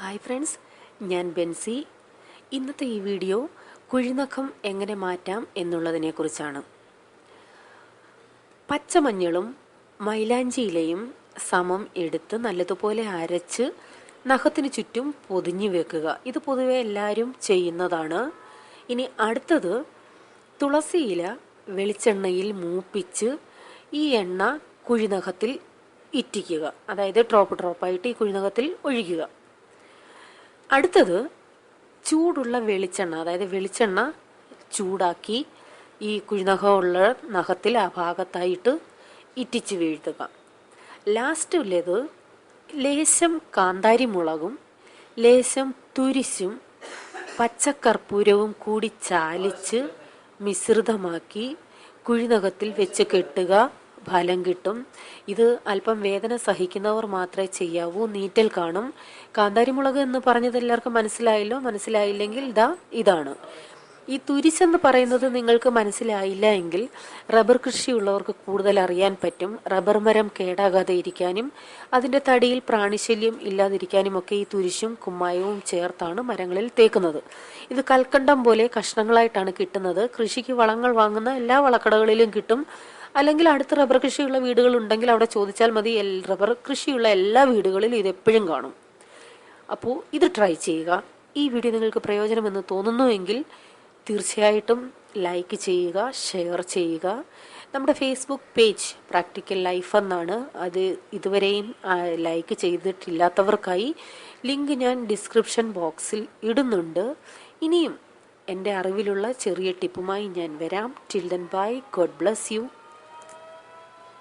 Hi friends, ഞാൻ ബെൻസി. ഇന്നത്തെ ഈ വീഡിയോ കുഴിനഖം എങ്ങനെ മാറ്റാം എന്നുള്ളതിനെക്കുറിച്ചാണ്. പച്ചമഞ്ഞളും മൈലാഞ്ചിയിലയും സമം എടുത്ത് നല്ലതുപോലെ അരച്ച് നഖത്തിന് ചുറ്റും പൊതിഞ്ഞു വെക്കുക. ഇത് പൊതുവെ എല്ലാവരും ചെയ്യുന്നതാണ്. ഇനി അടുത്തത്, തുളസിയില വെളിച്ചെണ്ണയിൽ മൂപ്പിച്ച് ഈ എണ്ണ കുഴിനഖത്തിൽ ഇറ്റിക്കുക. അതായത് ഡ്രോപ്പ് ഡ്രോപ്പായിട്ട് ഈ കുഴിനഖത്തിൽ ഒഴിക്കുക. അടുത്തത്, ചൂടുള്ള വെളിച്ചെണ്ണ, അതായത് വെളിച്ചെണ്ണ ചൂടാക്കി ഈ കുഴിനഖമുള്ള നഖത്തിൽ ആ ഭാഗത്തായിട്ട് ഇറ്റിച്ച് വീഴ്ത്തുക. ലാസ്റ്റ് ഉള്ളത്, ലേശം കാന്താരി മുളകും ലേശം തുരിശും പച്ചക്കർപ്പൂരവും കൂടി ചാലിച്ച് മിശ്രിതമാക്കി കുഴിനഖത്തിൽ വെച്ച് കെട്ടുക. ഫലം കിട്ടും. ഇത് അല്പം വേദന സഹിക്കുന്നവർ മാത്രമേ ചെയ്യാവൂ. നീറ്റൽ കാണും. കാന്താരിമുളക് എന്ന് പറഞ്ഞത് എല്ലാവർക്കും മനസ്സിലായല്ലോ. മനസ്സിലായില്ലെങ്കിൽ ഇതാണ്. ഈ തുരിശെന്ന് പറയുന്നത് നിങ്ങൾക്ക് മനസ്സിലായില്ല എങ്കിൽ റബ്ബർ കൃഷിയുള്ളവർക്ക് കൂടുതൽ അറിയാൻ പറ്റും. റബ്ബർ മരം കേടാകാതെ ഇരിക്കാനും അതിൻ്റെ തടിയിൽ പ്രാണിശല്യം ഇല്ലാതിരിക്കാനും ഒക്കെ ഈ തുരിശും കുമ്മായവും ചേർത്താണ് മരങ്ങളിൽ തേക്കുന്നത്. ഇത് കൽക്കണ്ടം പോലെ കഷ്ണങ്ങളായിട്ടാണ് കിട്ടുന്നത്. കൃഷിക്ക് വളങ്ങൾ വാങ്ങുന്ന എല്ലാ വളക്കടകളിലും കിട്ടും. അല്ലെങ്കിൽ അടുത്ത് റബ്ബർ കൃഷിയുള്ള വീടുകൾ ഉണ്ടെങ്കിൽ അവിടെ ചോദിച്ചാൽ മതി. റബ്ബർ കൃഷിയുള്ള എല്ലാ വീടുകളിലും ഇതെപ്പോഴും കാണും. അപ്പോൾ ഇത് ട്രൈ ചെയ്യുക. ഈ വീഡിയോ നിങ്ങൾക്ക് പ്രയോജനമെന്ന് തോന്നുന്നുവെങ്കിൽ തീർച്ചയായിട്ടും ലൈക്ക് ചെയ്യുക, ഷെയർ ചെയ്യുക. നമ്മുടെ ഫേസ്ബുക്ക് പേജ് പ്രാക്ടിക്കൽ ലൈഫ് എന്നാണ്. അത് ഇതുവരെയും ലൈക്ക് ചെയ്തിട്ടില്ലാത്തവർക്കായി ലിങ്ക് ഞാൻ ഡിസ്ക്രിപ്ഷൻ ബോക്സിൽ ഇടുന്നുണ്ട്. ഇനിയും എൻ്റെ അറിവിലുള്ള ചെറിയ ടിപ്പുമായി ഞാൻ വരാം. Till then bye. God bless you.